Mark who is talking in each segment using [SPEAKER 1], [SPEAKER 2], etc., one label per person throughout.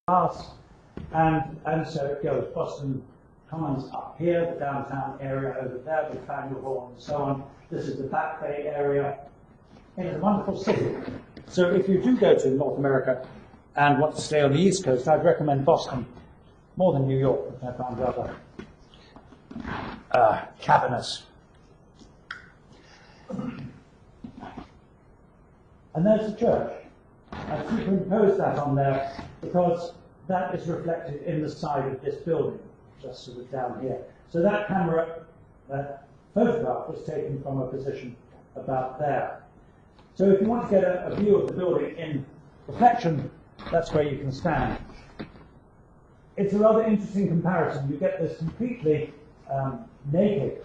[SPEAKER 1] glass, and so it goes. Boston Commons up here, the downtown area over there, with Faneuil Hall and so on. This is the Back Bay area. It's a wonderful city. So if you do go to North America and want to stay on the East Coast, I'd recommend Boston more than New York, which I found rather cavernous. And there's the church. I superimposed that on there because that is reflected in the side of this building, just sort of down here. So that camera, that photograph was taken from a position about there. So if you want to get a view of the building in reflection, that's where you can stand. It's a rather interesting comparison. You get this completely naked,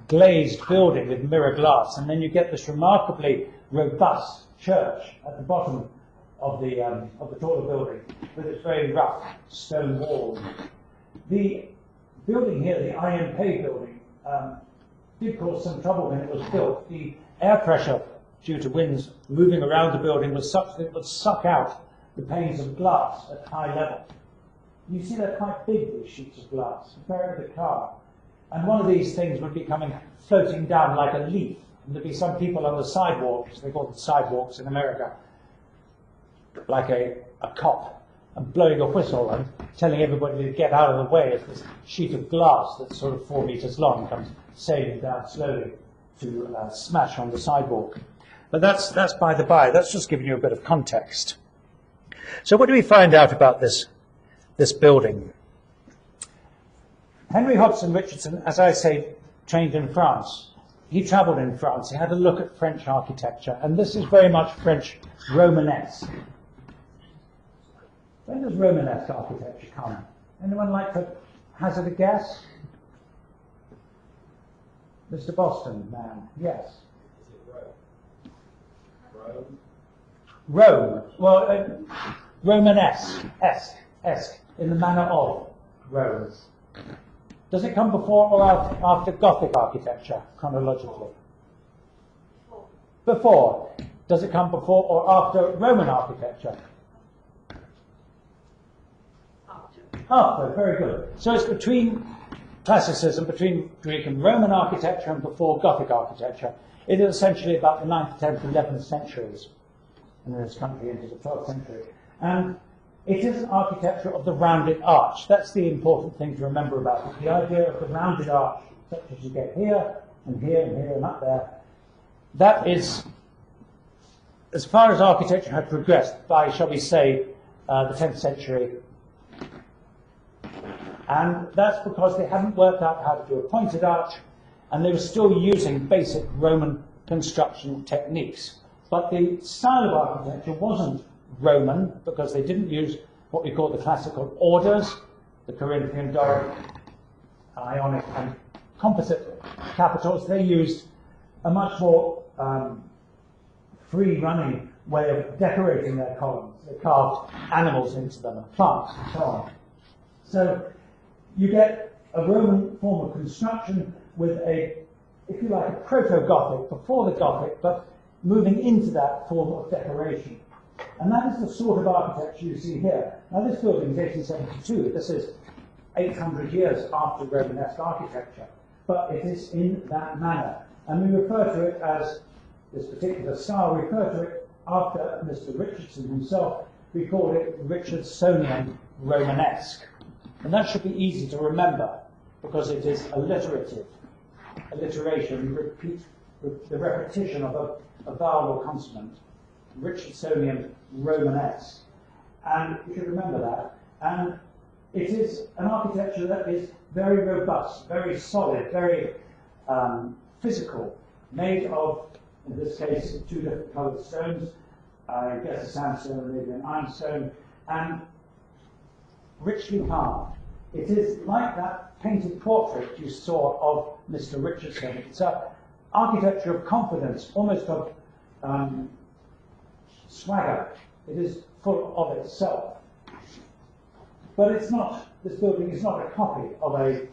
[SPEAKER 1] glazed building with mirror glass, and then you get this remarkably robust church at the bottom of the taller building with its very rough stone walls. The building here, the IMP building, did cause some trouble when it was built. The air pressure due to winds moving around the building was such that it would suck out the panes of glass at high level. You see they're quite big, these sheets of glass, compared with a car. And one of these things would be coming floating down like a leaf. And there'd be some people on the sidewalks, they call them sidewalks in America, like a cop, and blowing a whistle and telling everybody to get out of the way as this sheet of glass that's sort of 4 meters long comes sailing down slowly to smash on the sidewalk. But that's by the by. That's just giving you a bit of context. So what do we find out about this building? Henry Hodgson Richardson, as I say, trained in France. He travelled in France. He had a look at French architecture, and this is very much French Romanesque. When does Romanesque architecture come? Anyone like to hazard a guess? Mr. Boston, man, yes.
[SPEAKER 2] Is it Rome?
[SPEAKER 1] Rome. Well, Romanesque, esque, in the manner of Rome. Does it come before or after Gothic architecture, chronologically? Before. Does it come before or after Roman architecture? After, very good. So it's between classicism, between Greek and Roman architecture and before Gothic architecture. It is essentially about the 9th, 10th, 11th centuries in this country into the 12th century. And it is an architecture of the rounded arch. That's the important thing to remember about it. The idea of the rounded arch, such as you get here, and here, and here, and up there, that is, as far as architecture had progressed by, shall we say, the 10th century. And that's because they hadn't worked out how to do a pointed arch, and they were still using basic Roman construction techniques. But the style of architecture wasn't Roman, because they didn't use what we call the classical orders, the Corinthian, Doric, Ionic, and composite capitals. They used a much more free-running way of decorating their columns. They carved animals into them, and plants, and so on. So you get a Roman form of construction with a, if you like, a proto-Gothic, before the Gothic, but moving into that form of decoration. And that is the sort of architecture you see here. Now this building is 1872. This is 800 years after Romanesque architecture. But it is in that manner. And we refer to it as, this particular style, we refer to it after Mr. Richardson himself. We call it Richardsonian Romanesque. And that should be easy to remember, because it is alliterative. Alliteration, you repeat the repetition of a vowel or consonant. Richardsonian Romanesque. And you should remember that. And it is an architecture that is very robust, very solid, very physical, made of, in this case, 2 different coloured stones. I guess a sandstone and maybe an ironstone, and richly carved. It is like that painted portrait you saw of Mr. Richardson. It's an architecture of confidence, almost of swagger. It is full of itself. But it's not, this building is not a copy of a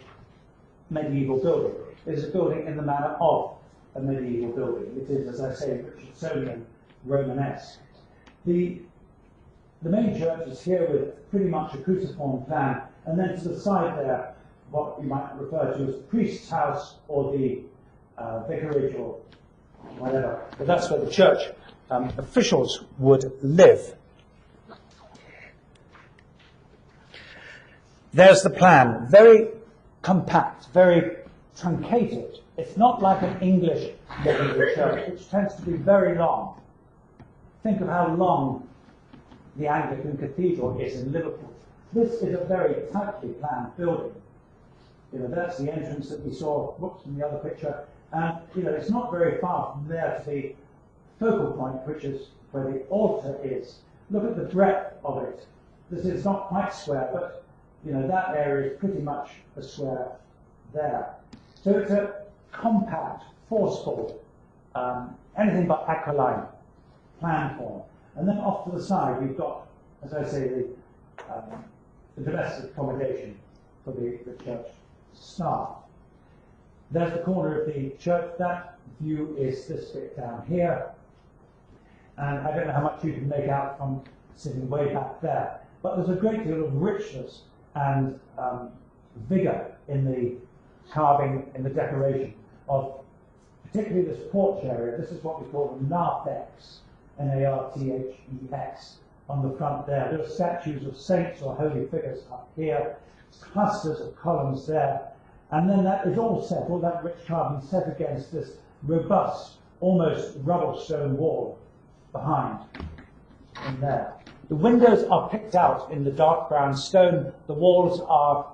[SPEAKER 1] medieval building. It is a building in the manner of a medieval building. It is, as I say, Richardsonian Romanesque. The the main church is here with pretty much a cruciform plan, and then to the side there, what you might refer to as the priest's house or the vicarage or whatever. But that's where the church officials would live. There's the plan, very compact, very truncated. It's not like an English medieval church, which tends to be very long. Think of how long the Anglican Cathedral is in Liverpool. This is a very tightly planned building. You know, that's the entrance that we saw, whoops, in the other picture. And, you know, it's not very far from there to the focal point, which is where the altar is. Look at the breadth of it. This is not quite square, but, you know, that area is pretty much a square there. So it's a compact, forceful, anything but aquiline plan form. And then off to the side, you've got, as I say, the domestic accommodation for the church staff. There's the corner of the church. That view is this bit down here. And I don't know how much you can make out from sitting way back there. But there's a great deal of richness and vigour in the carving, in the decoration of particularly this porch area. This is what we call the narthex, Narthex, on the front there. There are statues of saints or holy figures up here, clusters of columns there, and then that is all set, all that rich carving set against this robust, almost rubble stone wall behind in there. The windows are picked out in the dark brown stone. The walls are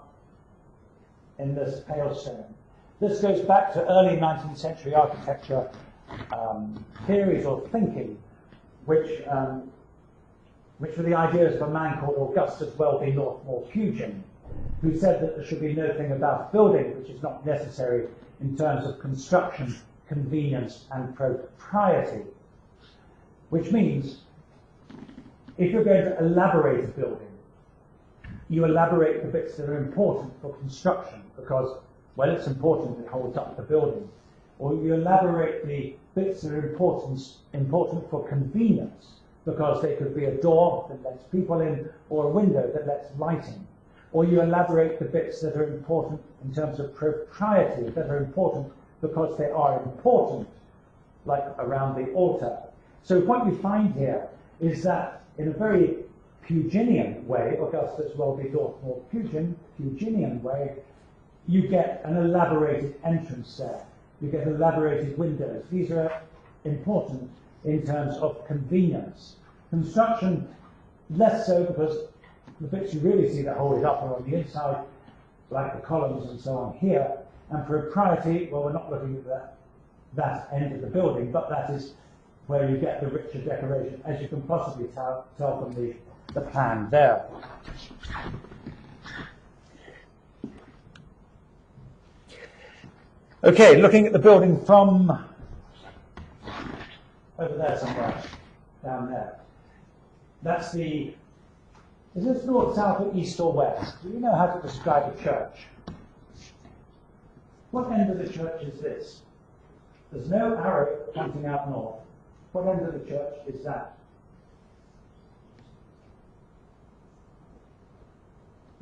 [SPEAKER 1] in this pale stone. This goes back to early 19th century architecture theories or thinking, which were the ideas of a man called Augustus Welby Northmore Pugin, who said that there should be no thing about building which is not necessary in terms of construction, convenience, and propriety. Which means, if you're going to elaborate a building, you elaborate the bits that are important for construction because, well, it's important, it holds up the building. Or you elaborate the bits that are important for convenience because they could be a door that lets people in or a window that lets light in. Or you elaborate the bits that are important in terms of propriety, that are important because they are important, like around the altar. So what you find here is that in a very Puginian way, Augustus Welby Northmore Puginian way, you get an elaborated entrance there. You get elaborated windows. These are important in terms of convenience. Construction, less so, because the bits you really see that hold it up are on the inside, like the columns and so on here. And propriety, well, we're not looking at that end of the building, but that is where you get the richer decoration, as you can possibly tell from the plan there. Okay, looking at the building from over there somewhere, down there. That's the, is this north, south, or east, or west? Do you know how to describe a church? What end of the church is this? There's no arrow pointing out north. What end of the church is that?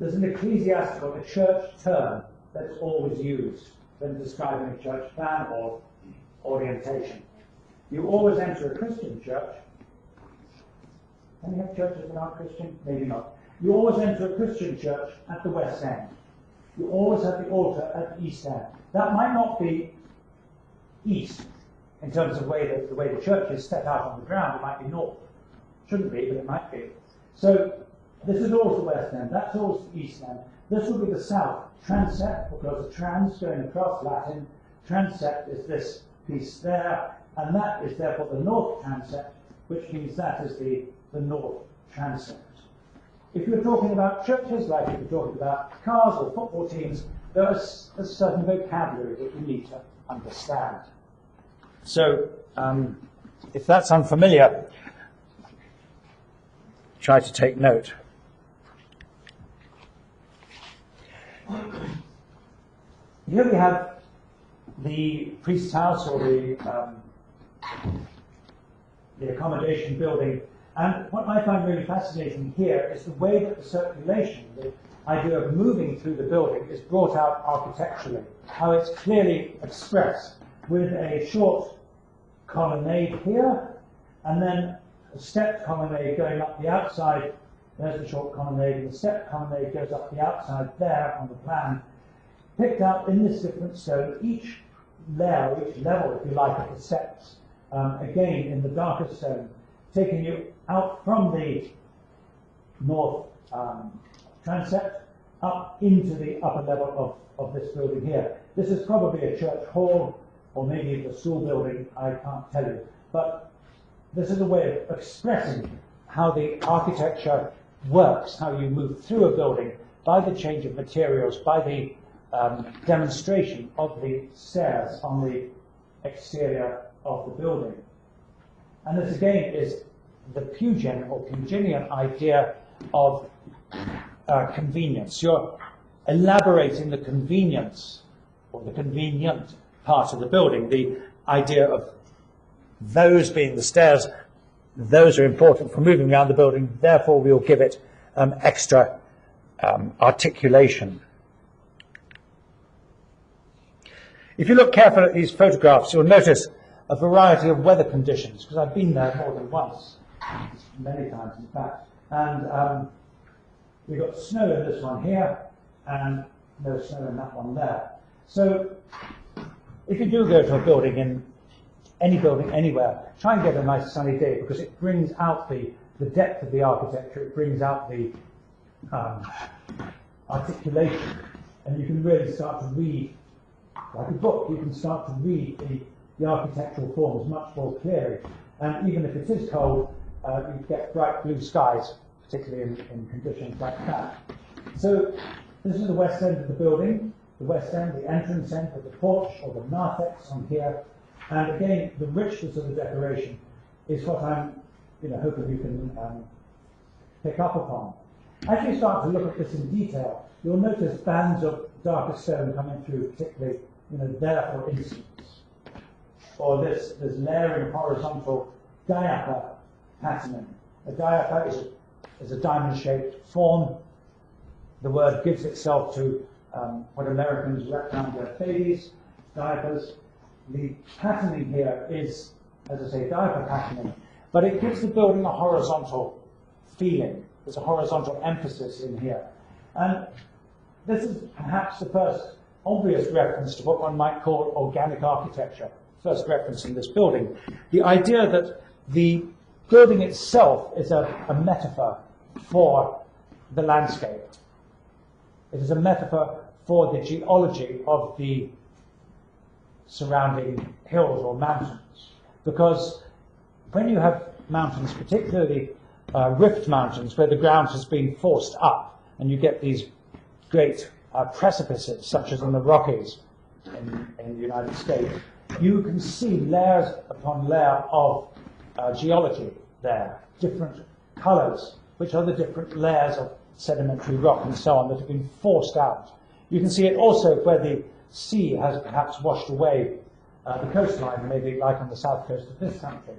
[SPEAKER 1] There's an ecclesiastical, a church term that's always used when describing a church plan or orientation. You always enter a Christian church. Can you have churches that aren't Christian? Maybe not. You always enter a Christian church at the west end. You always have the altar at the east end. That might not be east in terms of the way the church is set out on the ground. It might be north. Shouldn't be, but it might be. So this is always the west end. That's always the east end. This will be the south transept, because the trans going across Latin. Transept is this piece there, and that is therefore the north transept, which means that is the north transept. If you're talking about churches, like if you're talking about cars or football teams, there's a certain vocabulary that you need to understand. So, if that's unfamiliar, try to take note. Here we have the priest's house, or the accommodation building, And what I find really fascinating here is the way that the circulation, the idea of moving through the building, is brought out architecturally, how it's clearly expressed with a short colonnade here, and then a stepped colonnade going up the outside. There's the short colonnade, and the stepped colonnade goes up the outside there on the plan, picked out in this different stone, each layer, each level, if you like, of the steps, again in the darker stone, taking you out from the north transept up into the upper level of this building here. This is probably a church hall, or maybe a school building, I can't tell you. But this is a way of expressing how the architecture works, how you move through a building by the change of materials, by the demonstration of the stairs on the exterior of the building. And this again is the Pugin or Puginian idea of convenience. You're elaborating the convenience or the convenient part of the building, the idea of those being the stairs. Those are important for moving around the building, therefore we'll give it extra articulation. If you look carefully at these photographs, you'll notice a variety of weather conditions, because I've been there more than once, many times in fact. And we've got snow in this one here, and no snow in that one there. So if you do go to a building, in any building anywhere, try and get a nice sunny day, because it brings out the depth of the architecture, it brings out the articulation, and you can really start to read, like a book, you can start to read the architectural forms much more clearly. And even if it is cold, you get bright blue skies, particularly in conditions like that. So this is the west end of the building, the west end, the entrance end with the porch or the narthex on here. And again, the richness of the decoration is what I'm hoping you can pick up upon. As you start to look at this in detail, you'll notice bands of darker stone coming through, particularly there, for instance. Or this layering horizontal diaper patterning. A diaper is a diamond-shaped form. The word gives itself to what Americans wrap around their babies, diapers. The patterning here is, as I say, diaper patterning, but it gives the building a horizontal feeling. There's a horizontal emphasis in here. And this is perhaps the first obvious reference to what one might call organic architecture, first reference in this building. The idea that the building itself is a metaphor for the landscape. It is a metaphor for the geology of the surrounding hills or mountains. Because when you have mountains, particularly rift mountains, where the ground has been forced up, and you get these great precipices, such as in the Rockies in the United States, you can see layers upon layer of geology there, different colours, which are the different layers of sedimentary rock and so on that have been forced out. You can see it also where the sea has perhaps washed away the coastline, maybe like on the south coast of this country.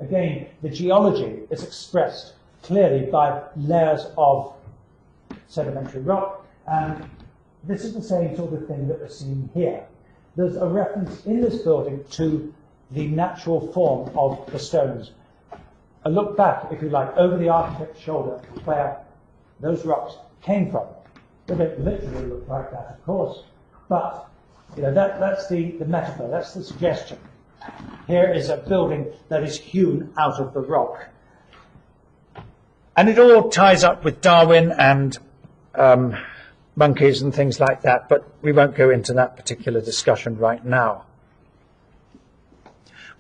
[SPEAKER 1] Again, the geology is expressed clearly by layers of sedimentary rock, and this is the same sort of thing that we're seeing here. There's a reference in this building to the natural form of the stones. A look back, if you like, over the architect's shoulder where those rocks came from. They don't literally look like that, of course, but that's the metaphor, that's the suggestion. Here is a building that is hewn out of the rock. And it all ties up with Darwin and monkeys and things like that, but we won't go into that particular discussion right now.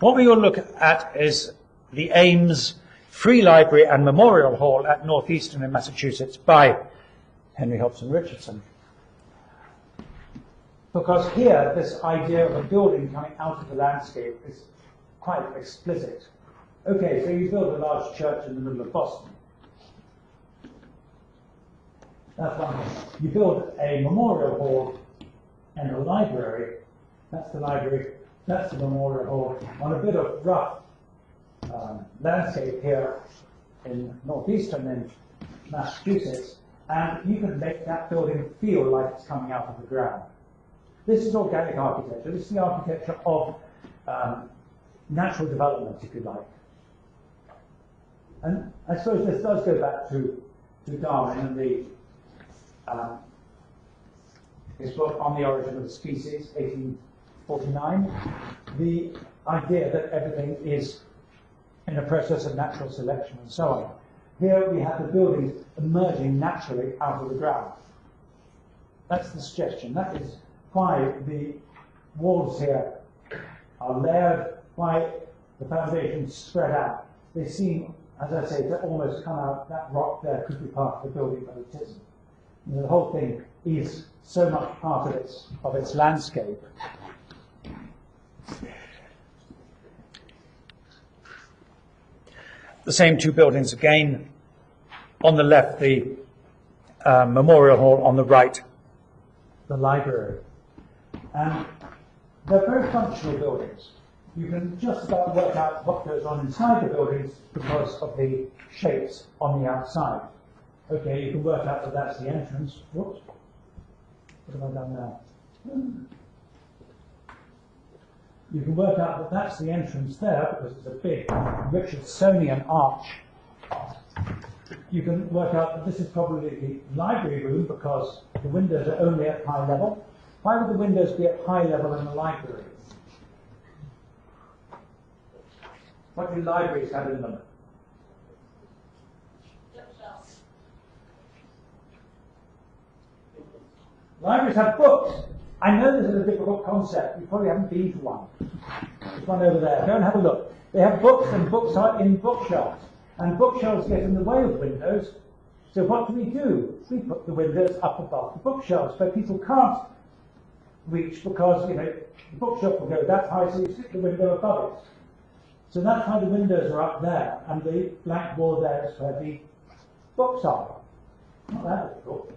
[SPEAKER 1] What we will look at is the Ames Free Library and Memorial Hall at Northeastern in Massachusetts by Henry Hobson Richardson. Because here, this idea of a building coming out of the landscape is quite explicit. Okay, so you build a large church in the middle of Boston. That's one thing. You build a memorial hall and a library. That's the library. That's the memorial hall on a bit of rough landscape here in northeastern in Massachusetts, and you can make that building feel like it's coming out of the ground. This is organic architecture. This is the architecture of natural development, if you like. And I suppose this does go back to Darwin and his book On the Origin of the Species, 1849. The idea that everything is in a process of natural selection and so on. Here we have the buildings emerging naturally out of the ground. That's the suggestion. That is why the walls here are layered, why the foundations spread out. They seem, as I say, to almost come out. That rock there could be part of the building, but it isn't. And the whole thing is so much part of its landscape. The same two buildings again. On the left, the Memorial Hall, on the right, the library. And they're very functional buildings. You can just about work out what goes on inside the buildings because of the shapes on the outside. Okay, you can work out that that's the entrance. Whoops. What have I done now? You can work out that that's the entrance there because it's a big Richardsonian arch. You can work out that this is probably the library room because the windows are only at high level. Why would the windows be at high level in the library? What do libraries have in them? Libraries have books. I know this is a difficult concept. You probably haven't been to one. There's one over there. Go and have a look. They have books, and books are in bookshelves. And bookshelves get in the way of windows. So what do? We put the windows up above the bookshelves, but people can't reach because, the bookshelf will go that high, so you stick the window above it. So that's why the windows are up there, and the blank wall there is where the books are. Not that difficult.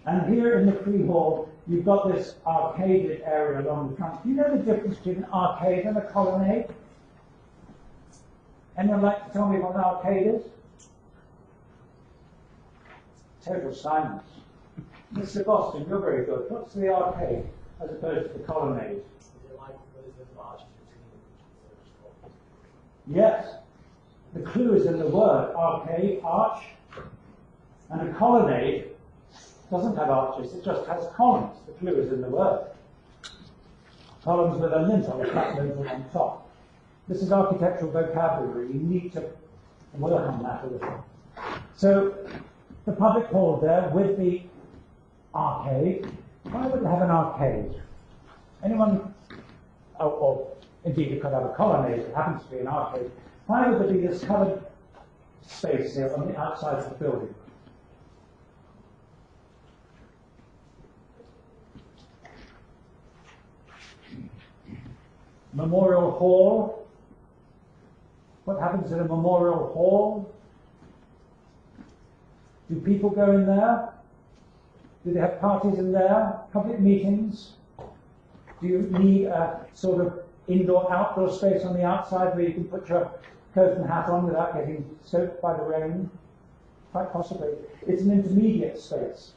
[SPEAKER 1] And here in the Free Hall, you've got this arcaded area along the front. Do you know the difference between an arcade and a colonnade? Anyone like to tell me what an arcade is? Total silence. Mr. Boston, you're very good. What's the arcade as opposed to the colonnade?
[SPEAKER 2] Is it like the arches between?
[SPEAKER 1] Yes. The clue is in the word arcade, arch. And a colonnade doesn't have arches, it just has columns. The clue is in the word. Columns with a lintel, a flat lintel on top. This is architectural vocabulary. You need to work on that a little. So, the public hall there with the arcade. Why would it have an arcade? Anyone? Or indeed, it could have a colonnade. It happens to be an arcade. Why would there be this covered space here on the outside of the building? Memorial Hall. What happens in a Memorial Hall? Do people go in there? Do they have parties in there? Public meetings? Do you need a sort of indoor-outdoor space on the outside where you can put your coat and hat on without getting soaked by the rain? Quite possibly. It's an intermediate space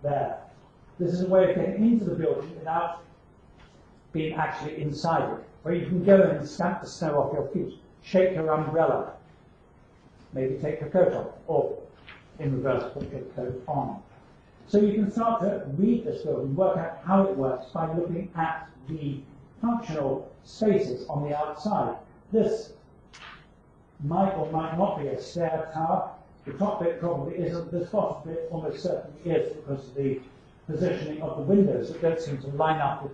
[SPEAKER 1] there. This is a way of getting into the building without being actually inside it, where you can go in and stamp the snow off your feet, shake your umbrella, maybe take your coat off, or in reverse, put your coat on. So you can start to read this building, work out how it works by looking at the functional spaces on the outside. This might or might not be a stair tower. The top bit probably isn't. This bottom bit almost certainly is because of the positioning of the windows that don't seem to line up with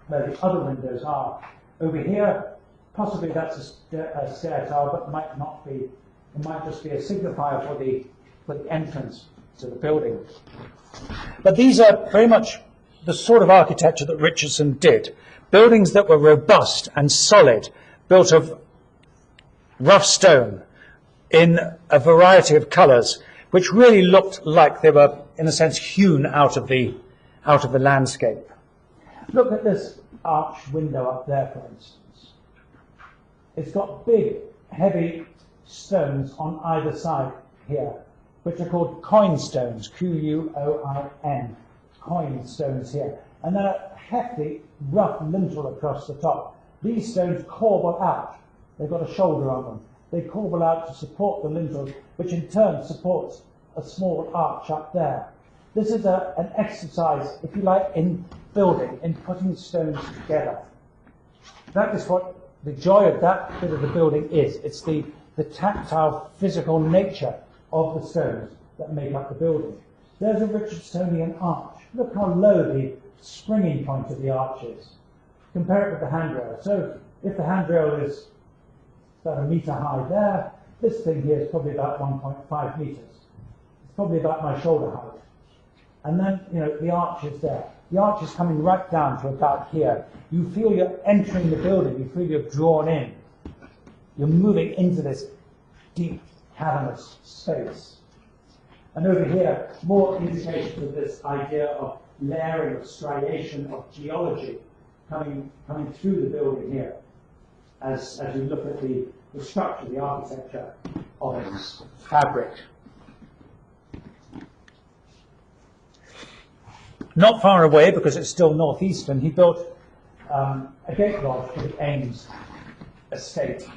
[SPEAKER 1] where the other windows are. Over here, possibly that's a stair tower, but might not be. It might just be a signifier for the entrance to the building. But these are very much the sort of architecture that Richardson did. Buildings that were robust and solid, built of rough stone in a variety of colours, which really looked like they were, in a sense, hewn out of the landscape. Look at this arch window up there, for instance. It's got big, heavy stones on either side here, which are called coin stones, Q-U-O-I-N, coin stones here. And then a hefty, rough lintel across the top. These stones corbel out. They've got a shoulder on them. They corbel out to support the lintel, which in turn supports a small arch up there. This is an exercise, if you like, in building, in putting stones together. That is what the joy of that bit of the building is. It's the tactile, physical nature of the stones that make up the building. There's a Richardsonian arch. Look how low the springing point of the arch is. Compare it with the handrail. So if the handrail is about 1 metre high there, this thing here is probably about 1.5 metres. It's probably about my shoulder height. And then, you know, the arch is there. The arch is coming right down to about here. You feel you're entering the building. You feel you're drawn in. You're moving into this deep, cavernous space. And over here, more indications of this idea of layering, of striation, of geology coming through the building here, as you look at the structure, the architecture of its fabric. Not far away, because it's still northeastern, he built a gate lodge for the Ames estate.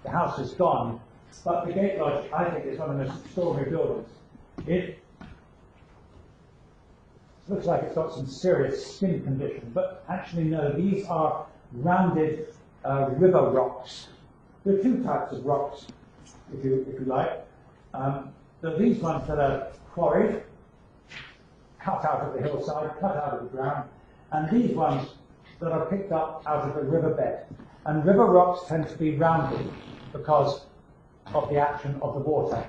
[SPEAKER 1] The house is gone, but the gate lodge, I think, is one of the most extraordinary buildings. It looks like it's got some serious skin condition, but actually no, these are rounded river rocks. There are two types of rocks, if you like. There are these ones that are quarried, cut out of the hillside, cut out of the ground, and these ones that are picked up out of the riverbed. And river rocks tend to be rounded because of the action of the water.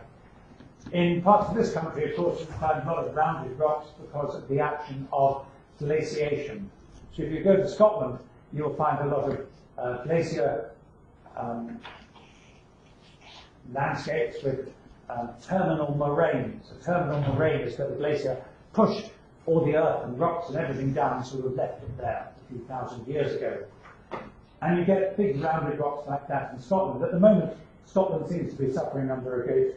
[SPEAKER 1] In parts of this country, of course, you find a lot of rounded rocks because of the action of glaciation. So if you go to Scotland, you'll find a lot of glacier landscapes with terminal moraines. A terminal moraine is where the glacier pushed all the earth and rocks and everything down, so we've left it there a few thousand years ago. And you get big rounded rocks like that in Scotland. At the moment, Scotland seems to be suffering under a great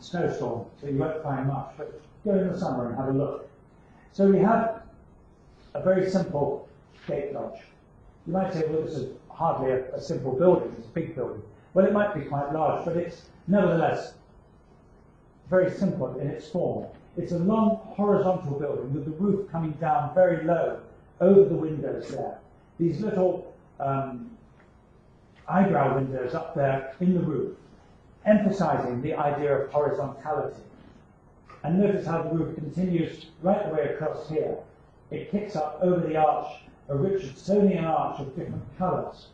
[SPEAKER 1] snowstorm, so you won't find much, but go in the summer and have a look. So we have a very simple gate lodge. You might say, well, this is hardly a simple building, it's a big building. Well, it might be quite large, but it's nevertheless very simple in its form. It's a long horizontal building with the roof coming down very low over the windows there. These little eyebrow windows up there in the roof, emphasizing the idea of horizontality. And notice how the roof continues right the way across here. It kicks up over the arch, a Richardsonian arch of different colours,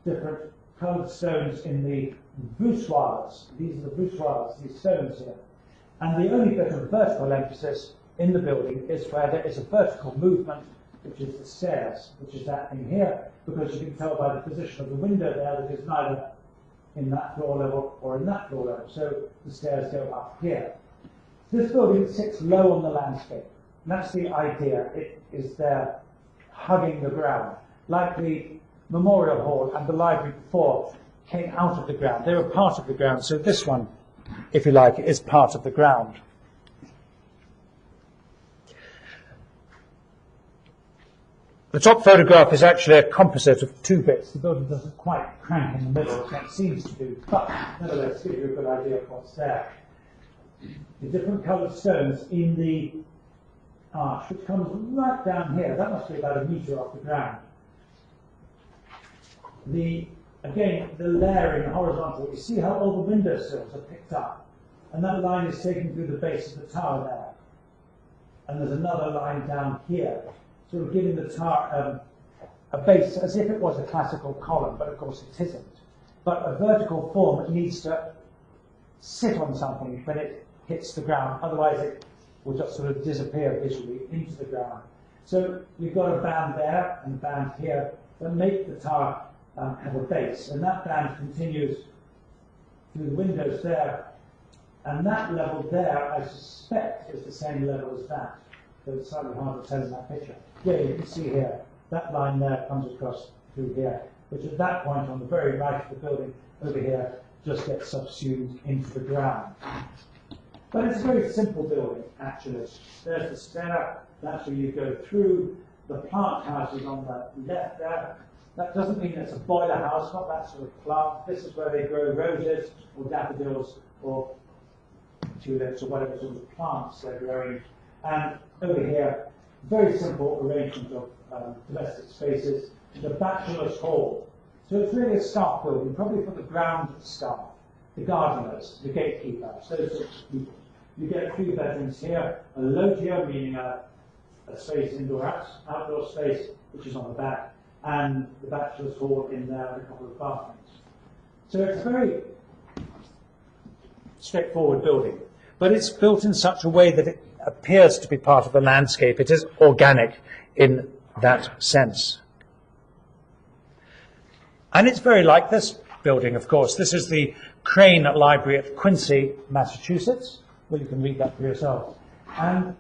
[SPEAKER 1] different coloured stones in the voussoirs. These are the voussoirs, these stones here. And the only bit of vertical emphasis in the building is where there is a vertical movement, which is the stairs, which is that thing here, because you can tell by the position of the window there that it's neither in that floor level or in that floor level, so the stairs go up here. This building sits low on the landscape, and that's the idea. It is there hugging the ground, like the Memorial Hall and the library before came out of the ground. They were part of the ground, so this one, if you like, is part of the ground. The top photograph is actually a composite of two bits. The building doesn't quite crank in the middle, as it seems to do, but nevertheless gives you a good idea of what's there. The different coloured stones in the arch, which comes right down here. That must be about 1 metre off the ground. Again, the layering horizontal. You see how all the windowsills are picked up, and that line is taken through the base of the tower there. And there's another line down here, sort of giving the tower a base as if it was a classical column, but of course it isn't. But a vertical form needs to sit on something when it hits the ground, otherwise it will just sort of disappear visually into the ground. So you've got a band there and a band here that make the tower have a base, and that band continues through the windows there, and that level there, I suspect, is the same level as that. So it's slightly hard to tell in that picture. Yeah, you can see here, that line there comes across through here, which at that point on the very right of the building over here just gets subsumed into the ground. But it's a very simple building, actually. There's the stair, that's where you go through. The plant house is on the left there. That doesn't mean it's a boiler house, not that sort of plant. This is where they grow roses or daffodils or tulips or whatever sort of plants they're growing. And over here, very simple arrangement of domestic spaces. The bachelor's hall. So it's really a staff building, probably for the ground staff, the gardeners, the gatekeepers, those sorts of people. You get 3 bedrooms here, a loggia, meaning a space outdoor space, which is on the back, and the bachelor's hall in there with a couple of bathrooms. So it's a very straightforward building, but it's built in such a way that it appears to be part of the landscape. It is organic in that sense. And it's very like this building, of course. This is the Crane Library at Quincy, Massachusetts. Well, you can read that for yourself. And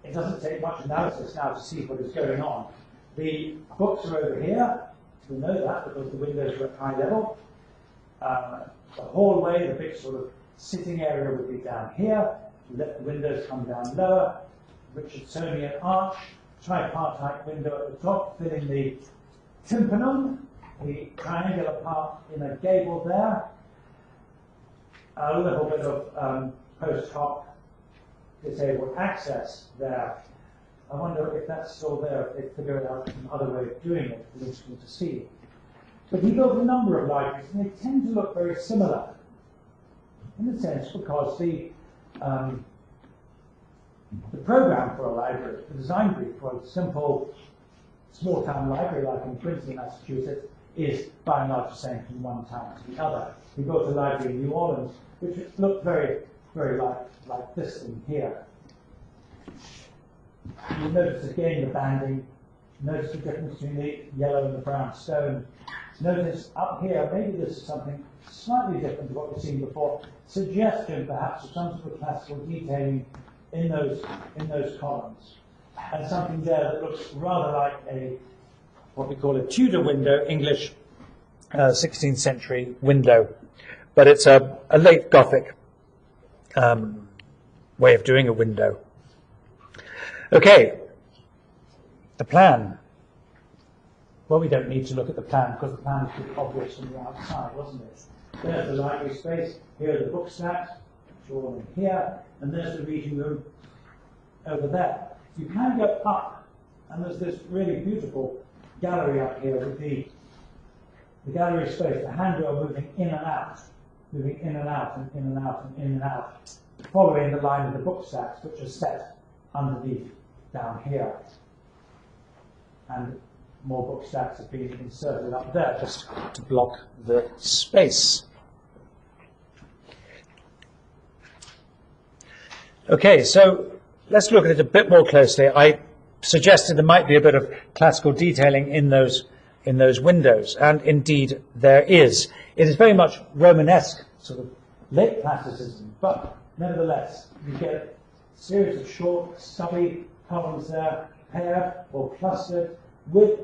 [SPEAKER 1] it doesn't take much analysis now to see what is going on. The books are over here. We know that because the windows are at high level. The hallway, the big sort of sitting area would be down here. Let the windows come down lower. Richardsonian arch, tripartite window at the top, filling the tympanum, the triangular part in a gable there. A little bit of post-hoc disabled access there. I wonder if that's still there, if they figured out some other way of doing it. It's interesting to see. But he built a number of libraries, and they tend to look very similar, in a sense, because the program for a library, the design brief for a simple small-town library like in Quincy, Massachusetts, is by and large the same from one town to the other. He built a library in New Orleans, which looked very, very like this thing here. You notice again the banding, notice the difference between the yellow and the brown stone. Notice up here, maybe this is something slightly different to what we've seen before, suggestion perhaps of some sort of classical detailing in those columns. And something there that looks rather like what we call a Tudor window, English 16th century window. But it's a late Gothic way of doing a window. Okay, the plan. Well, we don't need to look at the plan because the plan was pretty obvious from the outside, wasn't it? There's the library space, here are the book stacks, which are all in here, and there's the reading room over there. You can go up, and there's this really beautiful gallery up here with the gallery space, the handrail moving in and out, moving in and out and in and out and in and out, following the line of the book stacks, which are set underneath down here. And more book stacks have been inserted up there just to block the space. Okay, so let's look at it a bit more closely. I suggested there might be a bit of classical detailing in those windows, and indeed there is. It is very much Romanesque, sort of late classicism, but nevertheless you get a series of short, stubby columns there, paired or clustered, with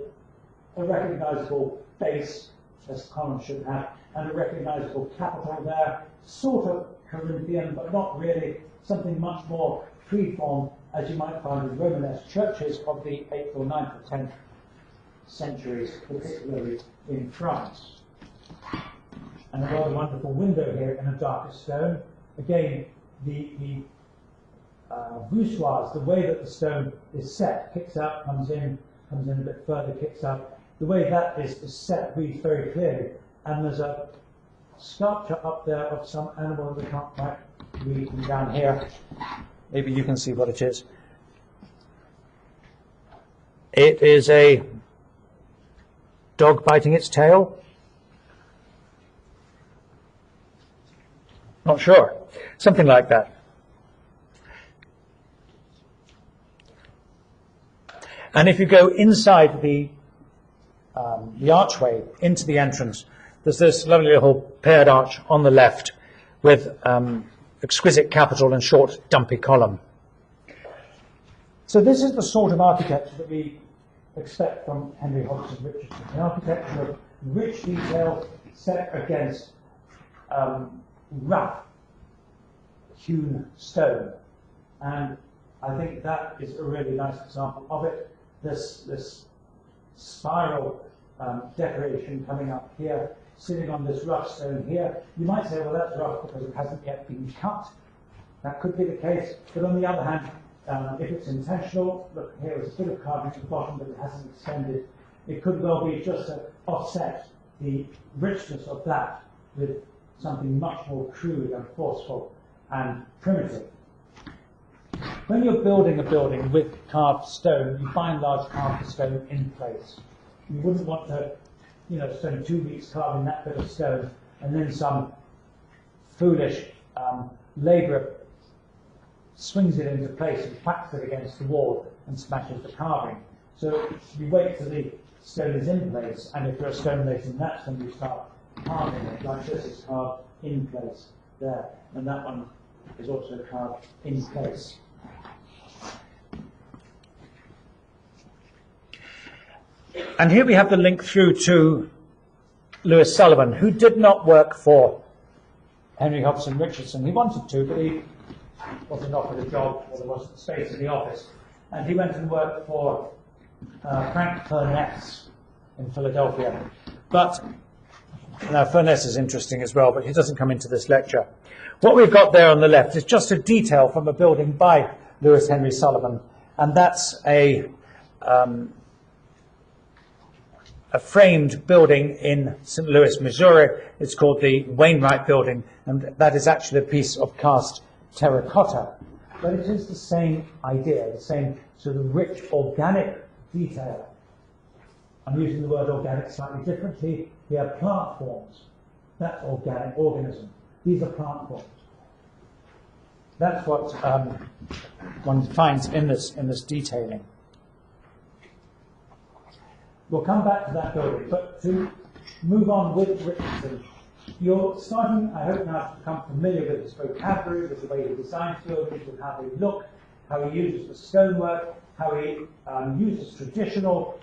[SPEAKER 1] a recognizable base, as columns should have, and a recognizable capital there, sort of Corinthian, but not really, something much more freeform, as you might find in Romanesque churches of the 8th or 9th or 10th centuries, particularly in France. And a rather wonderful window here in a darker stone. Again, the voussoirs, the way that the stone is set, kicks out, comes in a bit further, kicks out. The way that is set reads very clearly. And there's a sculpture up there of some animal that we can't quite read from down here. Maybe you can see what it is. It is a dog biting its tail. Not sure. Something like that. And if you go inside the archway into the entrance, there's this lovely little paired arch on the left with exquisite capital and short, dumpy column. So this is the sort of architecture that we expect from Henry Hodgson Richardson, the architecture of rich detail set against rough hewn stone. And I think that is a really nice example of it. This spiral decoration coming up here, sitting on this rough stone here. You might say, well, that's rough because it hasn't yet been cut. That could be the case, but on the other hand, if it's intentional, look, here is a bit of carving at the bottom, but it hasn't extended. It could well be just to offset the richness of that with something much more crude and forceful and primitive. When you're building a building with carved stone, you by and large carve the stone in place. You wouldn't want to, spend 2 weeks carving that bit of stone and then some foolish labourer swings it into place and whacks it against the wall and smashes the carving. So you wait till the stone is in place, and if you're a stonemason, that's when you start carving it. Like this is carved in place there, and that one is also carved in place. And here we have the link through to Lewis Sullivan, who did not work for Henry Hobson Richardson. He wanted to, but he wasn't offered a job, or there wasn't space in the office. And he went and worked for Frank Furness in Philadelphia. But now Furness is interesting as well, but he doesn't come into this lecture. What we've got there on the left is just a detail from a building by Lewis Henry Sullivan, and that's a framed building in St. Louis, Missouri. It's called the Wainwright Building, and that is actually a piece of cast terracotta. But it is the same idea, the same sort of rich organic detail. I'm using the word organic slightly differently. Here, plant forms. That's organic organism. These are plant forms. That's what one finds in this becoming. We'll come back to that building, but to move on with Richardson, you're starting, I hope now, to become familiar with his vocabulary, with the way he designs buildings, with how they look, how he uses the stonework, how he uses traditional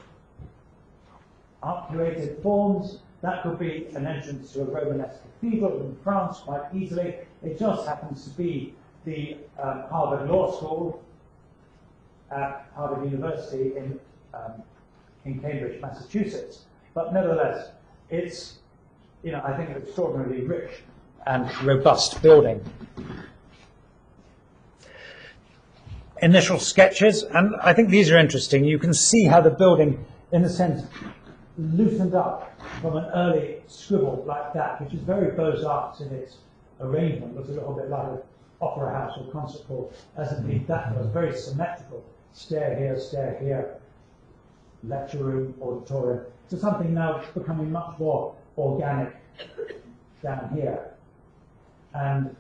[SPEAKER 1] arcuated forms. That could be an entrance to a Romanesque cathedral in France quite easily. It just happens to be the Harvard Law School at Harvard University in Cambridge, Massachusetts. But nevertheless, it's, I think, an extraordinarily rich and robust building. Initial sketches, and I think these are interesting. You can see how the building, in a sense, loosened up from an early scribble like that, which is very Beaux-Arts in its arrangement. Looks a little bit like an opera house or concert hall, as indeed that was. Very symmetrical. Stair here, lecture room, auditorium, to something now becoming much more organic down here. And,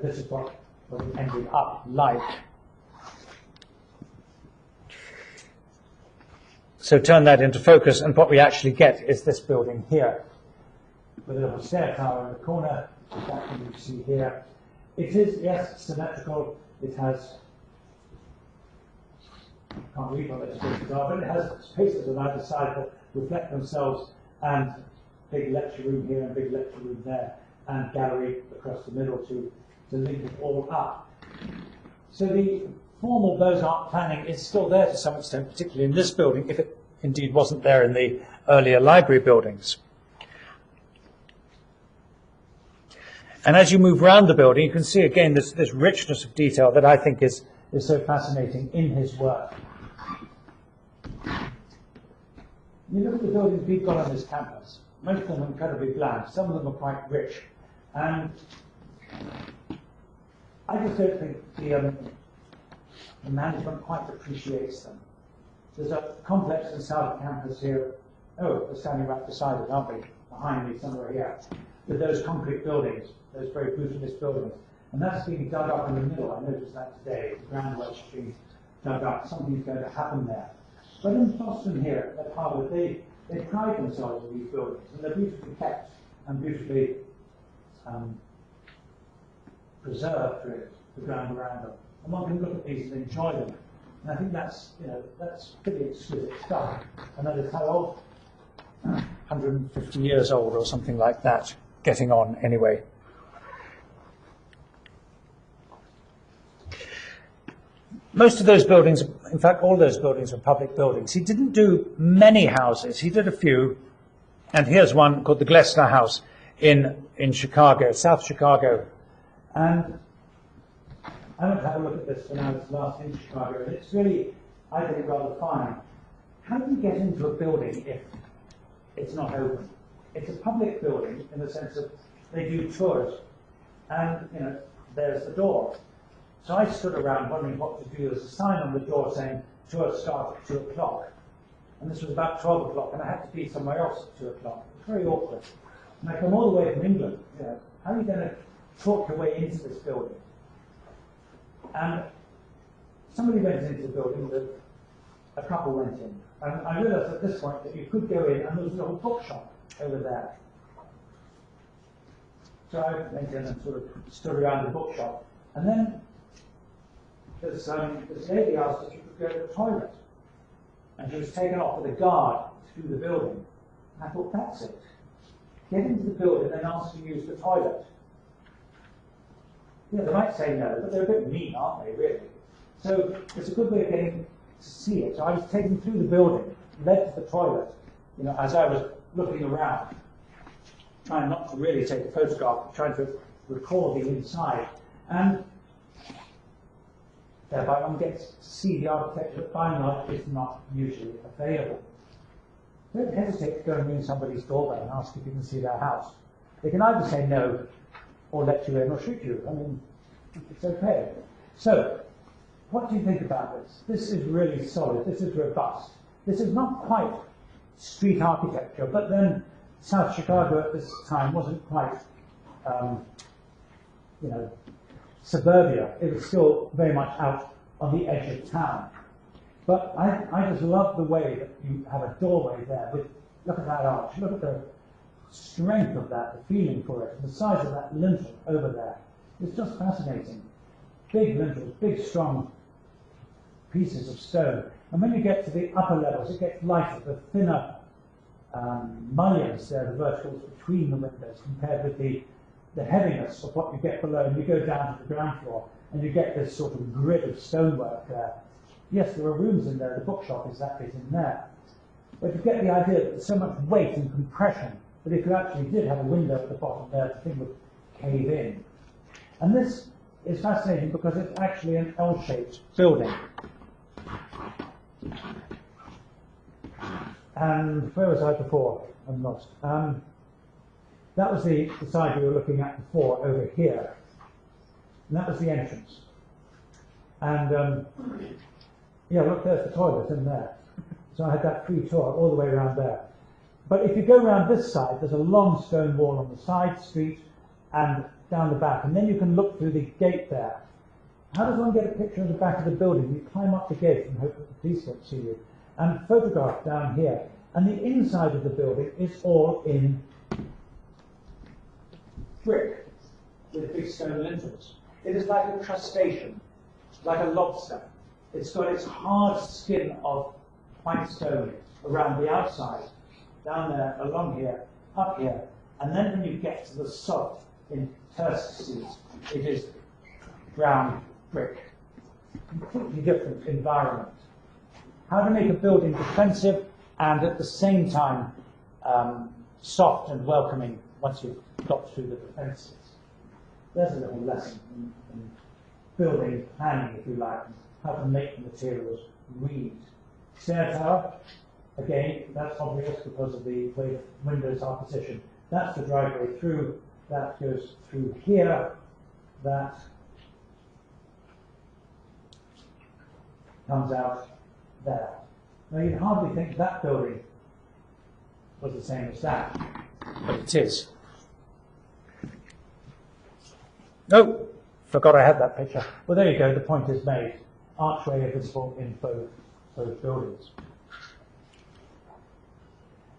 [SPEAKER 1] this is what it ended up like. So turn that into focus, and what we actually get is this building here, with a little stair tower in the corner, exactly you see here. It is, yes, symmetrical. It has, I can't read what those spaces are, but it has spaces on either side that reflect themselves, and big lecture room here and big lecture room there, and gallery across the middle to link it all up. So the formal Beaux-Arts planning is still there to some extent, particularly in this building, if it indeed wasn't there in the earlier library buildings. And as you move around the building, you can see again this richness of detail that I think is so fascinating in his work. You look at the buildings we've got on this campus. Most of them are incredibly bland. Some of them are quite rich. And I just don't think the management quite appreciates them. There's a complex in South Campus here. Oh, we're standing right beside it, aren't we? Behind me, somewhere here. With those concrete buildings, those very brutalist buildings. And that's being dug up in the middle. I noticed that today. The groundwork's being dug up. Something's going to happen there. But in Boston here, at Harvard, they pride themselves on these buildings. And they're beautifully kept and beautifully preserved, really, the ground around them. And one can look at these and enjoy them. And I think that's, that's pretty exquisite stuff. And that is how 150 years old or something like that, getting on anyway. Most of those buildings, in fact all those buildings, were public buildings. He didn't do many houses, he did a few, and here's one called the Glessner House in Chicago, South Chicago. And I went to have a look at this when I was last in Chicago, and it's really, I think, rather fine. How do you get into a building if it's not open? It's a public building in the sense that they do tours, and there's the door. So I stood around wondering what to do. There's a sign on the door saying tour starts at 2 o'clock. And this was about 12 o'clock, and I had to be somewhere else at 2 o'clock. It was very awkward. And I come all the way from England. How are you going to talk your way into this building? And somebody went into the building, a couple went in. And I realized at this point that you could go in, and there was a little bookshop over there. So I went in and sort of stood around the bookshop. And then this lady asked if she could go to the toilet. And she was taken off with a guard through the building. And I thought, that's it. Get into the building and ask to use the toilet. They might say no, but they're a bit mean, aren't they, really? So it's a good way of getting to see it. So I was taken through the building, led to the toilet, as I was looking around, trying not to really take a photograph, but trying to recall the inside. And thereby one gets to see the architecture that by and large is not usually available. Don't hesitate to go and ring somebody's doorbell and ask if you can see their house. They can either say no, or let you in, or shoot you. I mean, it's okay. So, what do you think about this? This is really solid. This is robust. This is not quite street architecture, but then South Chicago at this time wasn't quite, suburbia. It was still very much out on the edge of town. But I just love the way that you have a doorway there. Look at that arch. Look at the strength of that, the feeling for it, the size of that lintel over there. It's just fascinating. Big lintels, big strong pieces of stone. And when you get to the upper levels, it gets lighter, the thinner mullions there, the verticals between the windows, compared with the heaviness of what you get below. And you go down to the ground floor, and you get this sort of grid of stonework there. Yes, there are rooms in there, the bookshop is that bit in there. But you get the idea that there's so much weight and compression that if you actually did have a window at the bottom there, the thing would cave in. And this is fascinating because it's actually an L-shaped building. And where was I before? I'm lost. That was the side we were looking at before, over here. And that was the entrance. And yeah, look, there's the toilet in there. So I had that free tour all the way around there. But if you go around this side, there's a long stone wall on the side street and down the back. And then you can look through the gate there. How does one get a picture of the back of the building? You climb up the gate and hope that the police won't see you. And photograph down here. And the inside of the building is all in brick with big stone lintels. It is like a crustacean, like a lobster. It's got its hard skin of white stone around the outside, down there, along here, up here. And then when you get to the soft interstices, it is brown brick. Completely different environment. How to make a building defensive and at the same time soft and welcoming once you've got through the defences. There's a little lesson in building planning, if you like, how to make the materials read. Stair tower, again, that's obvious because of the way windows are positioned. That's the driveway through, that goes through here, that comes out there. Now you'd hardly think that building was the same as that, but it is. Oh, forgot I had that picture. Well, there you go, the point is made. Archway visible in both buildings.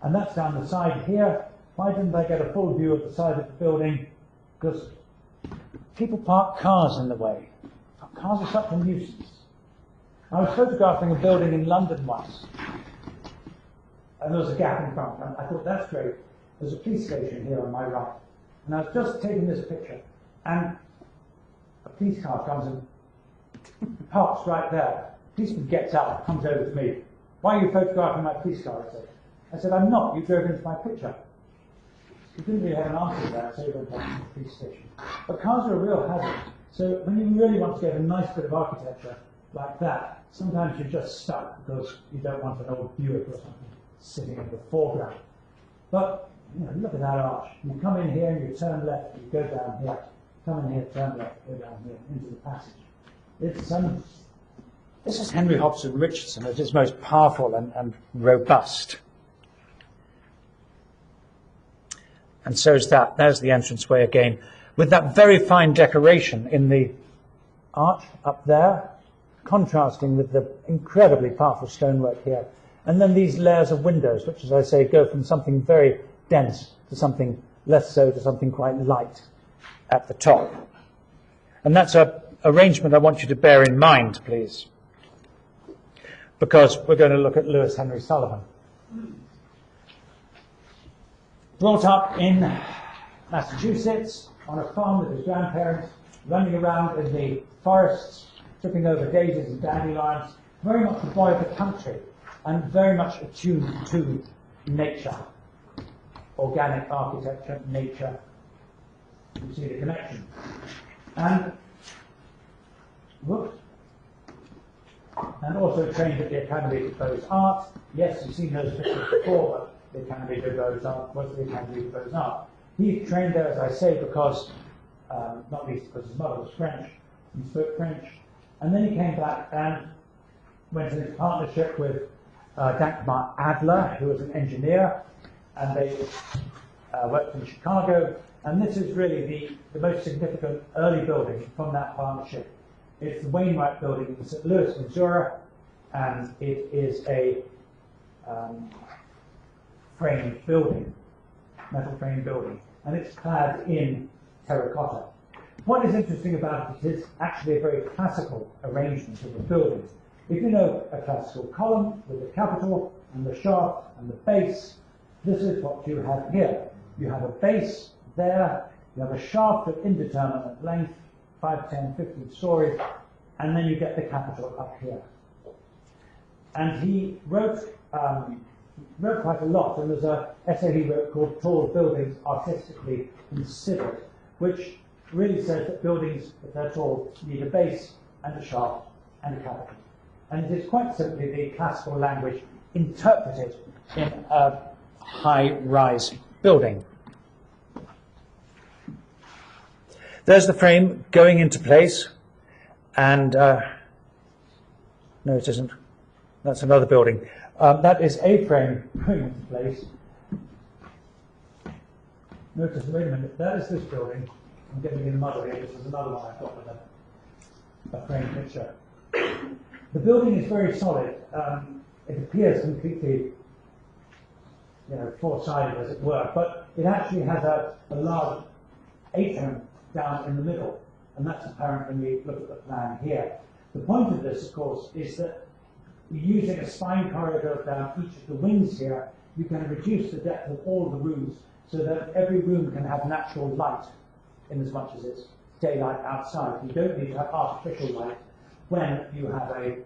[SPEAKER 1] And that's down the side here. Why didn't I get a full view of the side of the building? Because people park cars in the way. Cars are such a nuisance. I was photographing a building in London once, and there was a gap in front. And I thought, that's great. There's a police station here on my right. And I was just taking this picture, and a police car comes and parks right there. The policeman gets out, comes over to me. Why are you photographing my police car? I said, I'm not. You drove into my picture. He didn't really have an answer to that, so he went back to the police station. But cars are a real hazard. So when you really want to get a nice bit of architecture like that, sometimes you're just stuck because you don't want an old Buick or something sitting in the foreground. But look at that arch. You come in here and you turn left, you go down here. Come in here, turn left, go down here into the passage. This is Henry Hobson Richardson at his most powerful and robust. And so is that. There's the entranceway again, with that very fine decoration in the arch up there, contrasting with the incredibly powerful stonework here. And then these layers of windows, which, as I say, go from something very dense to something less so to something quite light at the top. And that's an arrangement I want you to bear in mind, please, because we're going to look at Lewis Henry Sullivan. Brought up in Massachusetts on a farm with his grandparents, running around in the forests, tripping over daisies and dandelions, very much a boy of the country and very much attuned to nature, organic architecture, nature. You see the connection. And also trained at the Academy of Beaux Arts. Yes, you've seen those pictures before, but the Academy of Beaux Arts was the Academy of Beaux Arts. He trained there, as I say, because, not least because his mother was French. He spoke French. And then he came back and went into partnership with Dagmar Adler, who was an engineer, and they worked in Chicago. And this is really the most significant early building from that partnership. It's the Wainwright Building in St. Louis, Missouri, and it is a framed building, metal framed building, and it's clad in terracotta. What is interesting about it is actually a very classical arrangement of the building. If you know a classical column with the capital and the shaft and the base, this is what you have here. You have a base there, you have a shaft of indeterminate length, 5, 10, 15 stories, and then you get the capital up here. And he wrote quite a lot, and there's an essay he wrote called Tall Buildings Artistically Considered, which really says that buildings, if they're tall, need a base and a shaft and a capital. And it is quite simply the classical language interpreted in a high-rise building. There's the frame going into place, and no, it isn't. That's another building. That is a frame going into place. Notice, wait a minute, that is this building. I'm getting in the muddle here. This is another one I've got with a frame picture. The building is very solid. It appears completely, four-sided, as it were, but it actually has a large atrium down in the middle, and that's apparent when we look at the plan here. The point of this, of course, is that using a spine corridor down each of the wings here, you can reduce the depth of all the rooms so that every room can have natural light in as much as it's daylight outside. You don't need to have artificial light when you have a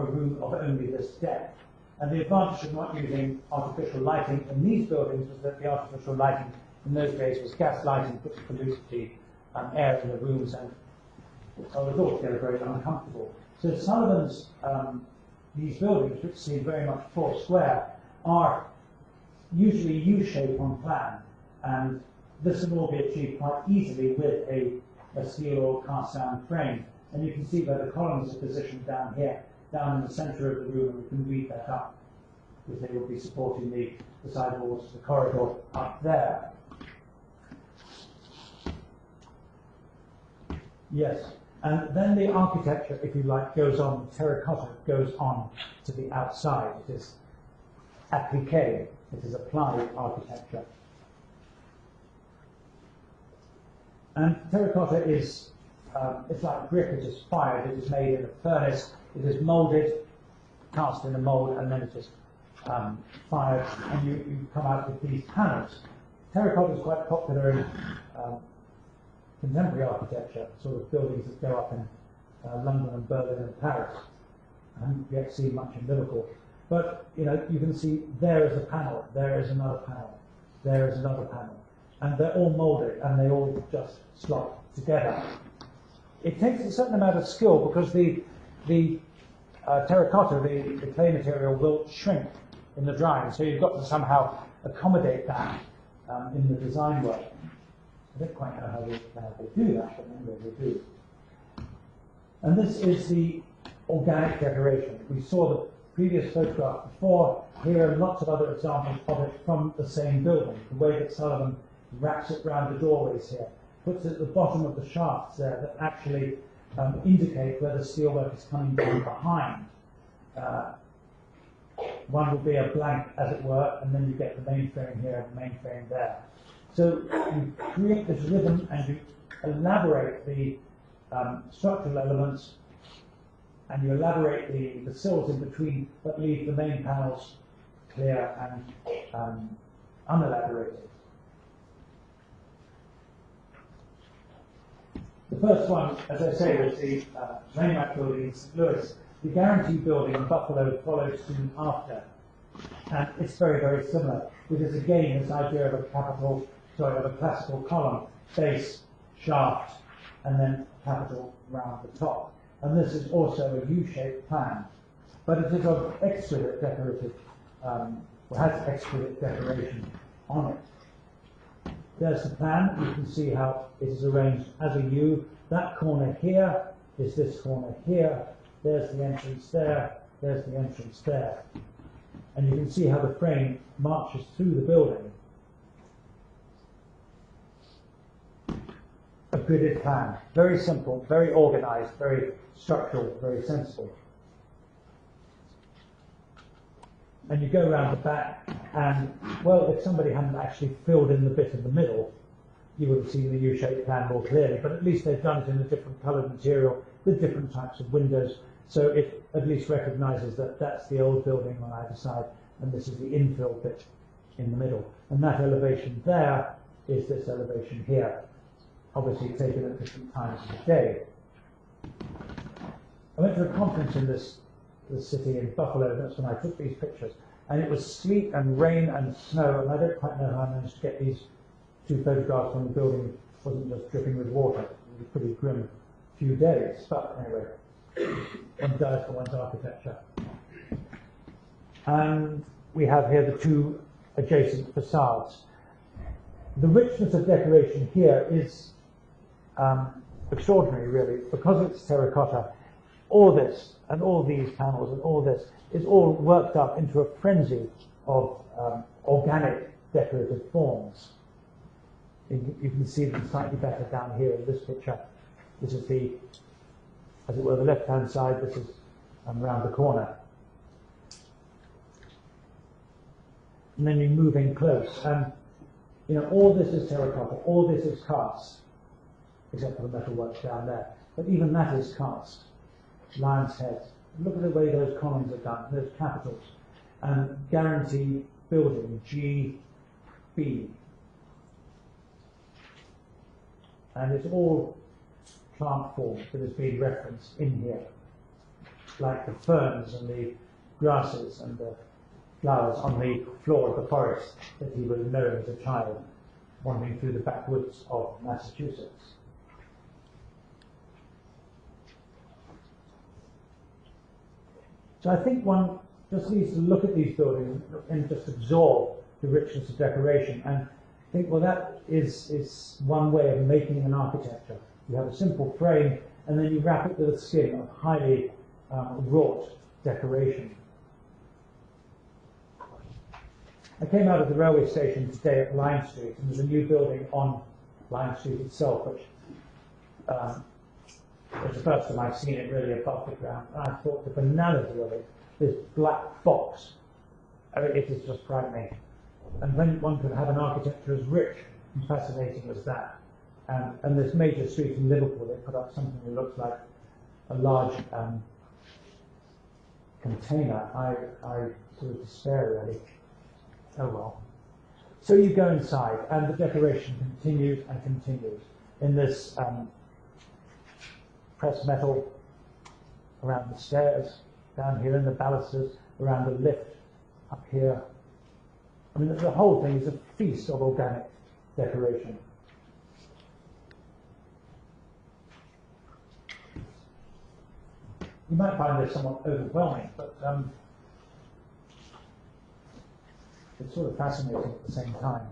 [SPEAKER 1] room of only this depth. And the advantage of not using artificial lighting in these buildings was that the artificial lighting in those days was gas lighting, which polluted the air in the rooms and was altogether very uncomfortable. So Sullivan's, these buildings, which seem very much four square, are usually U-shape on plan, and this can all be achieved quite easily with a steel or cast iron frame. And you can see where the columns are positioned down here, down in the centre of the room, and we can read that up, because they will be supporting the side walls of the corridor up there. Yes, and then the architecture, if you like, goes on, terracotta goes on to the outside. It is appliqué, it is applied architecture. And terracotta is, it's like brick, it is fired, it is made in a furnace, it is moulded, cast in a mould, and then it is fired, and you come out with these panels. Terracotta is quite popular in contemporary architecture, sort of buildings that go up in London and Berlin and Paris. I haven't yet seen much in Liverpool. But you can see there is a panel, there is another panel, there is another panel. And they're all moulded and they all just slot together. It takes a certain amount of skill because the terracotta, the clay material, will shrink in the drying. So you've got to somehow accommodate that in the design work. I don't quite know how they do that, but anyway, they do. And this is the organic decoration. We saw the previous photograph before. Here are lots of other examples of it from the same building. The way that Sullivan wraps it round the doorways here, puts it at the bottom of the shafts there that actually indicate where the steelwork is coming down behind. One will be a blank, as it were, and then you get the mainframe here and the mainframe there. So you create this rhythm and you elaborate the structural elements, and you elaborate the sills in between, but leave the main panels clear and unelaborated. The first one, as I say, was the Rainmack building in St. Louis. The Guarantee building in Buffalo followed soon after. And it's very, very similar. It is again this idea of a classical column, base, shaft, and then capital round the top. And this is also a U-shaped plan. But it is of exquisite decorative, has exquisite decoration on it. There's the plan. You can see how it is arranged as a U. That corner here is this corner here. There's the entrance there. There's the entrance there. And you can see how the frame marches through the building. A gridded plan. Very simple, very organized, very structural, very sensible. And you go around the back, and, well, if somebody hadn't actually filled in the bit in the middle, you would have seen the U-shaped plan more clearly, but at least they've done it in a different coloured material with different types of windows, so it at least recognises that that's the old building on either side, and this is the infill bit in the middle. And that elevation there is this elevation here, obviously taken at different times of the day. I went to a conference in this city in Buffalo, that's when I took these pictures, and it was sleet and rain and snow, and I don't quite know how I managed to get these two photographs when the building wasn't just dripping with water. It was a pretty grim few days, but anyway, one dies for one's architecture. And we have here the two adjacent facades. The richness of decoration here is extraordinary, really, because it's terracotta. All this and all these panels and all this is all worked up into a frenzy of organic decorative forms. You can see them slightly better down here in this picture. This is the, as it were, the left-hand side. This is around the corner. And then you move in close, and all this is terracotta, all this is cast, except for the metalwork down there. But even that is cast. Lion's heads. Look at the way those columns are done, those capitals. And Guarantee building, GB. And it's all plant form that has been referenced in here, like the ferns and the grasses and the flowers on the floor of the forest that he would have known as a child wandering through the backwoods of Massachusetts. So I think one just needs to look at these buildings and just absorb the richness of decoration and think, well, that is one way of making an architecture. You have a simple frame, and then you wrap it with a skin of highly wrought decoration. I came out of the railway station today at Lime Street, and there's a new building on Lime Street itself, which it's the first time I've seen it really above the ground. And I thought the banality of it, this black box, it is just frightening. And when one could have an architecture as rich and fascinating as that, and this major street in Liverpool, they put up something that looks like a large kind container, I sort of despair really. Oh well. So you go inside, and the decoration continues and continues in this pressed metal around the stairs, down here in the balusters, around the lift, up here. I mean, the whole thing is a feast of organic decoration. You might find this somewhat overwhelming, but it's sort of fascinating at the same time.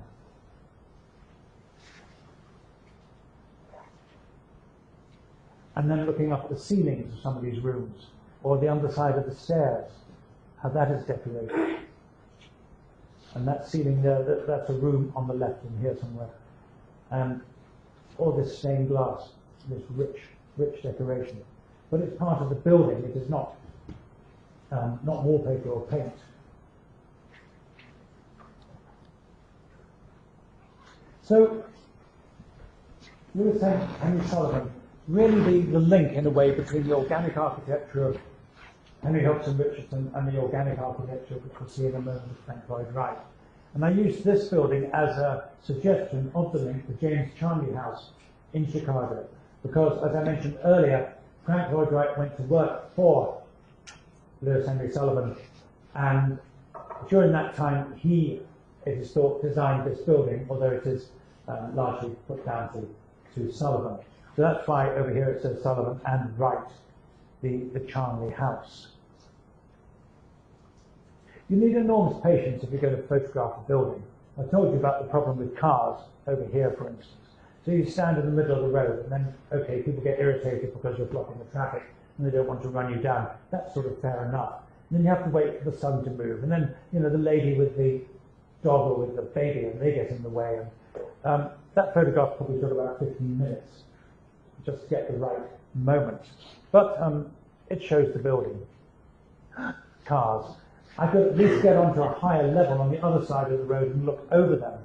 [SPEAKER 1] And then looking up at the ceilings of some of these rooms, or the underside of the stairs, how that is decorated. And that ceiling there, that's a room on the left in here somewhere. And all this stained glass, this rich decoration. But it's part of the building, it is not wallpaper or paint. So, Lewis Henry Sullivan, really the link in a way between the organic architecture of Henry Hobson Richardson and the organic architecture which we'll see in a moment of Frank Lloyd Wright. And I used this building as a suggestion of the link to James Charnley House in Chicago, because as I mentioned earlier, Frank Lloyd Wright went to work for Lewis Henry Sullivan, and during that time he, it is thought, designed this building, although it is largely put down to Sullivan. So that's why over here it says Sullivan and Wright, the Charnley House. You need enormous patience if you're going to photograph a building. I told you about the problem with cars over here, for instance. So you stand in the middle of the road, and then, okay, people get irritated because you're blocking the traffic, and they don't want to run you down. That's sort of fair enough. And then you have to wait for the sun to move, and then, you know, the lady with the dog or with the baby, and they get in the way. And that photograph probably took about 15 minutes, just to get the right moment. But it shows the building. Cars. I could at least get onto a higher level on the other side of the road and look over them.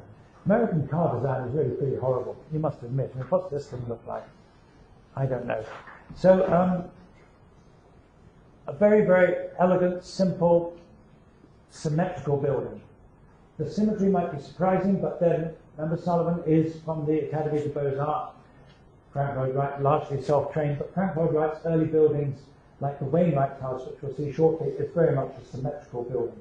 [SPEAKER 1] American car design is really pretty horrible, you must admit. I mean, what's this thing look like? I don't know. So, a very, very elegant, simple, symmetrical building. The symmetry might be surprising, but then, remember, Sullivan is from the Academy de Beaux-Arts. Frank Lloyd Wright, largely self-trained, but Frank Lloyd Wright's early buildings, like the Wainwright House, which we'll see shortly, is very much a symmetrical building.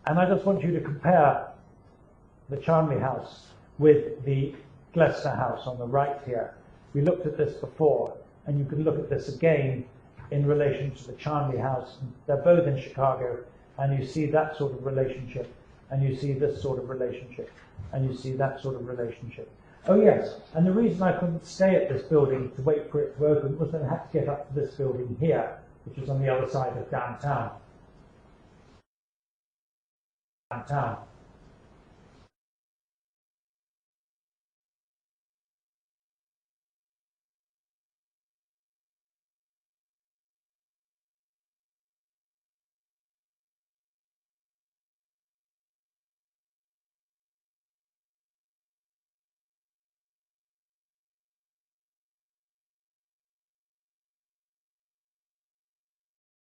[SPEAKER 1] And I just want you to compare the Charnley House with the Gloucester House on the right here. We looked at this before, and you can look at this again in relation to the Charnley House. They're both in Chicago, and you see that sort of relationship, and you see this sort of relationship, and you see that sort of relationship. Oh yes, and the reason I couldn't stay at this building to wait for it to open was that I had to get up to this building here, which is on the other side of downtown.